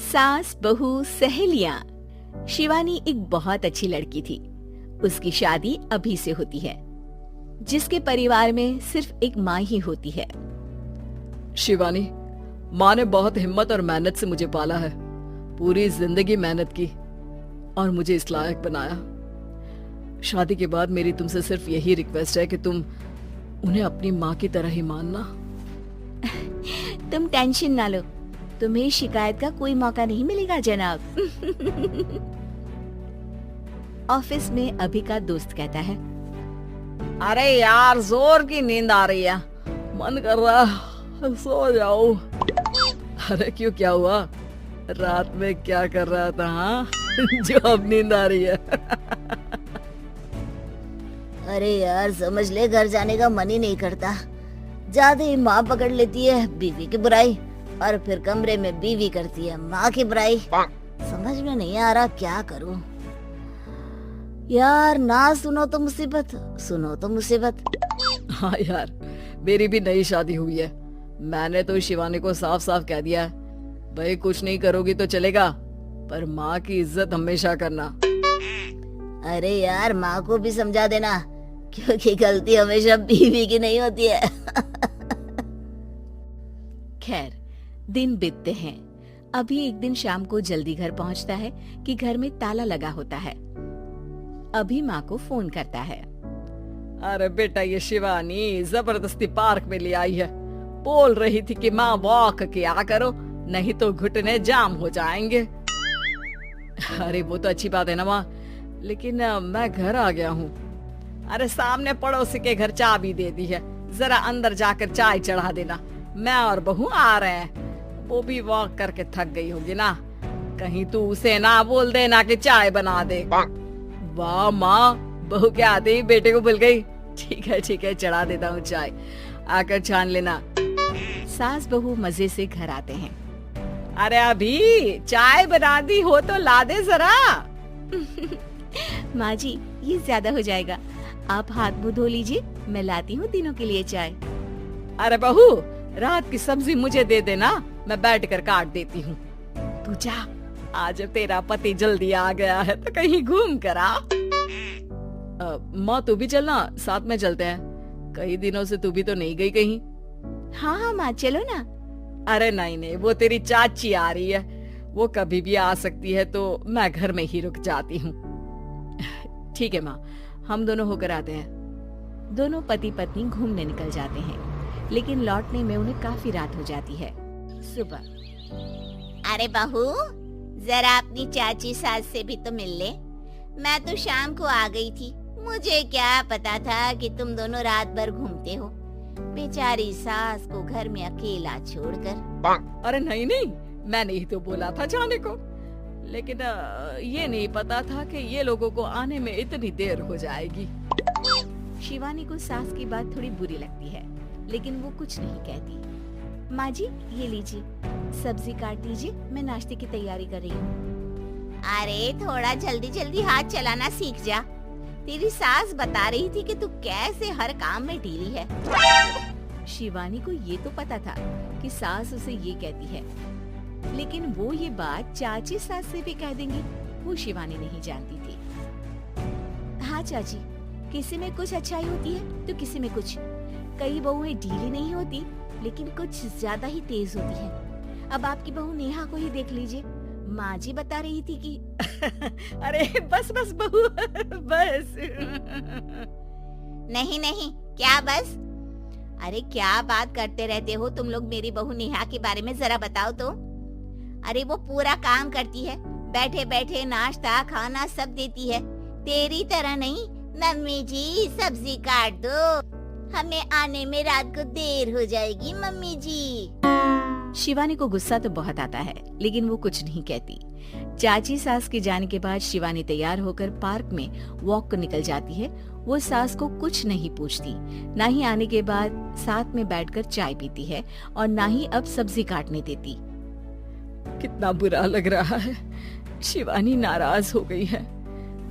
सास बहू सहेलियां। शिवानी एक बहुत अच्छी लड़की थी। उसकी शादी अभी से होती है, जिसके परिवार में सिर्फ एक माँ ही होती है। शिवानी, माँ ने बहुत हिम्मत और मेहनत से मुझे पाला है। पूरी जिंदगी मेहनत की और मुझे इस लायक बनाया। शादी के बाद मेरी तुमसे सिर्फ यही रिक्वेस्ट है कि तुम उन्हें अपनी माँ की तरह ही मानना। तुम टेंशन ना लो, तुम्हें शिकायत का कोई मौका नहीं मिलेगा जनाब। ऑफिस में अभी का दोस्त कहता है, अरे यार, जोर की नींद आ रही है, मन कर रहा सो जाओ। अरे क्यों, क्या हुआ? रात में क्या कर रहा था हाँ? जो अब नींद आ रही है। अरे यार, समझ ले, घर जाने का मन ही नहीं करता। जाते ही माँ पकड़ लेती है बीवी की बुराई, और फिर कमरे में बीवी करती है माँ की बुराई। समझ में नहीं आ रहा क्या करूं। यार, ना सुनो तो मुसीबत, सुनो तो मुसीबत। हाँ यार, मेरी भी नई शादी हुई है। मैंने तो शिवानी को साफ साफ कह दिया है, भाई कुछ नहीं करोगी तो चलेगा, पर माँ की इज्जत हमेशा करना। अरे यार, माँ को भी समझा देना, क्योंकि गलती हमेशा बीवी की नहीं होती है। खैर, दिन बीतते हैं। अभी एक दिन शाम को जल्दी घर पहुंचता है कि घर में ताला लगा होता है। अभी माँ को फोन करता है। अरे बेटा, ये शिवानी जबरदस्ती पार्क में ले आई है। बोल रही थी कि माँ वॉक किया करो, नहीं तो घुटने जाम हो जाएंगे। अरे वो तो अच्छी बात है ना माँ, लेकिन मैं घर आ गया हूँ। अरे सामने पड़ोसी के घर चाबी दे दी है, जरा अंदर जाकर चाय चढ़ा देना। मैं और बहू आ रहे हैं, वो भी वॉक करके थक गई होगी ना। कहीं तू उसे ना बोल देना कि चाय बना दे। वाह माँ, बहू क्या आते ही बेटे को भूल गई। ठीक है, चढ़ा देता हूँ चाय, आकर छान लेना। सास बहू मजे से घर आते हैं। अरे अभी चाय बना दी हो तो ला दे जरा। माँ जी, ये ज्यादा हो जाएगा, आप हाथ मुंह धो लीजिए, मैं लाती हूँ तीनों के लिए चाय। अरे बहू, रात की सब्जी मुझे दे देना, मैं बैठ कर काट देती हूँ। तू जा, आज तेरा पति जल्दी आ गया है तो कहीं घूम कर आ। माँ तू भी चलना, साथ में चलते हैं। कई दिनों से तू भी तो नहीं गई कहीं। हाँ माँ, चलो ना। अरे नहीं, वो तेरी चाची आ रही है, वो कभी भी आ सकती है, तो मैं घर में ही रुक जाती हूँ। ठीक है माँ, हम दोनों होकर आते हैं। दोनों पति पत्नी घूमने निकल जाते हैं, लेकिन लौटने में उन्हें काफी रात हो जाती है। सुबह, अरे बहू, जरा अपनी चाची सास से भी तो मिल ले। मैं तो शाम को आ गई थी, मुझे क्या पता था कि तुम दोनों रात भर घूमते हो, बेचारी सास को घर में अकेला छोड़कर। अरे नहीं, मैंने ही तो बोला था जाने को, लेकिन ये नहीं पता था कि ये लोगों को आने में इतनी देर हो जाएगी। शिवानी को सास की बात थोड़ी बुरी लगती है, लेकिन वो कुछ नहीं कहती। माँ जी, ये लीजिए, सब्जी काट दीजिए, मैं नाश्ते की तैयारी कर रही हूँ। अरे थोड़ा जल्दी जल्दी हाथ चलाना सीख जा। तेरी सास बता रही थी कि तू कैसे हर काम में ढीली है। शिवानी को ये तो पता था कि सास उसे ये कहती है, लेकिन वो ये बात चाची सास से भी कह देंगी, वो शिवानी नहीं जानती थी। हाँ चाची, किसी में कुछ अच्छाई होती है तो किसी में कुछ। कई बहुएं ढीली नहीं होती, लेकिन कुछ ज्यादा ही तेज होती हैं। अब आपकी बहू नेहा को ही देख लीजिए, माँ जी बता रही थी कि अरे बस बहू, बस। नहीं, क्या बस? अरे क्या बात करते रहते हो तुम लोग मेरी बहू नेहा के बारे में, जरा बताओ तो। अरे वो पूरा काम करती है, बैठे बैठे नाश्ता खाना सब देती है, तेरी तरह नहीं। मम्मी जी सब्जी काट दो, हमें आने में रात को देर हो जाएगी मम्मी जी। शिवानी को गुस्सा तो बहुत आता है, लेकिन वो कुछ नहीं कहती। चाची सास के जाने के बाद शिवानी तैयार होकर पार्क में वॉक को निकल जाती है। वो सास को कुछ नहीं पूछती, ना ही आने के बाद साथ में बैठकर चाय पीती है, और ना ही अब सब्जी काटने देती। कितना बुरा लग रहा है, शिवानी नाराज हो गई है।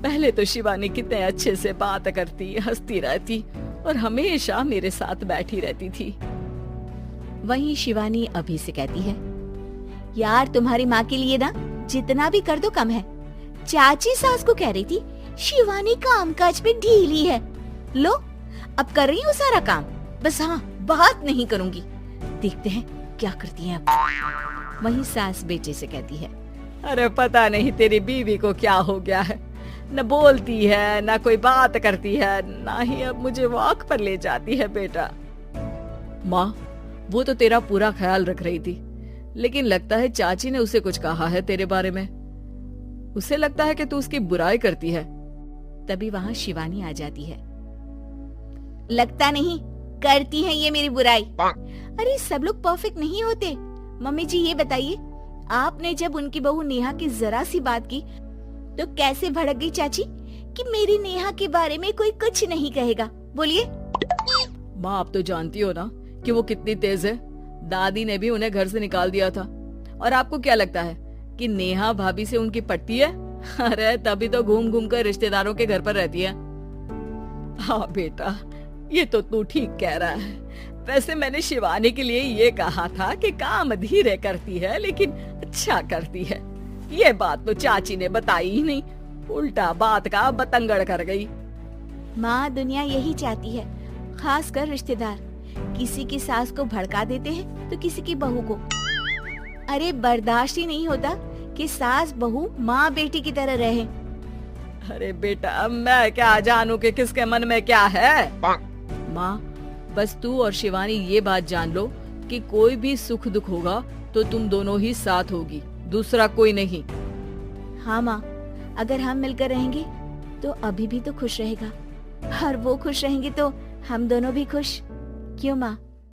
पहले तो शिवानी कितने अच्छे से बात करती, हंसती रहती और हमेशा मेरे साथ बैठी रहती थी। वहीं शिवानी अभी से कहती है, यार तुम्हारी माँ के लिए ना जितना भी कर दो कम है। चाची सास को कह रही थी शिवानी काम काज पे ढीली है। लो अब कर रही हूँ सारा काम, बस हाँ बात नहीं करूंगी। देखते हैं क्या करती है अब। वहीं सास बेटे से कहती है, अरे पता नहीं तेरी बीवी को क्या हो गया है, न बोलती है न कोई बात करती है, ना ही अब मुझे वॉक पर ले जाती है। बेटा माँ वो तो तेरा पूरा ख्याल रख रही थी, लेकिन लगता है चाची ने उसे कुछ कहा है तेरे बारे में। उसे लगता है कि तू उसकी बुराई करती है। तभी वहाँ शिवानी आ जाती है। लगता नहीं करती है ये मेरी बुराई। अरे सब लोग परफेक्ट नहीं होते। मम्मी जी ये बताइए, आपने जब उनकी बहू नेहा की जरा सी बात की तो कैसे भड़क गई चाची कि मेरी नेहा के बारे में कोई कुछ नहीं कहेगा। बोलिए। माँ आप तो जानती हो ना कि वो कितनी तेज है। दादी ने भी उन्हें घर से निकाल दिया था। और आपको क्या लगता है कि नेहा भाभी से उनकी पटती है? अरे तभी तो घूम घूम कर रिश्तेदारों के घर पर रहती है। हाँ बेटा ये तो तू ठीक कह रहा है। वैसे मैंने शिवानी के लिए ये कहा था कि काम धीरे करती है लेकिन अच्छा करती है। ये बात तो चाची ने बताई ही नहीं, उल्टा बात का बतंगड़ कर गई। माँ दुनिया यही चाहती है, खासकर रिश्तेदार किसी की सास को भड़का देते हैं तो किसी की बहू को। अरे बर्दाश्त ही नहीं होता कि सास बहू माँ बेटी की तरह रहे। अरे बेटा मैं क्या जानूं कि किसके मन में क्या है। माँ बस तू और शिवानी ये बात जान लो कि कोई भी सुख दुख होगा तो तुम दोनों ही साथ होगी, दूसरा कोई नहीं। हाँ माँ, अगर हम मिलकर रहेंगे तो अभी भी तो खुश रहेगा, और वो खुश रहेंगे तो हम दोनों भी खुश। क्यों माँ?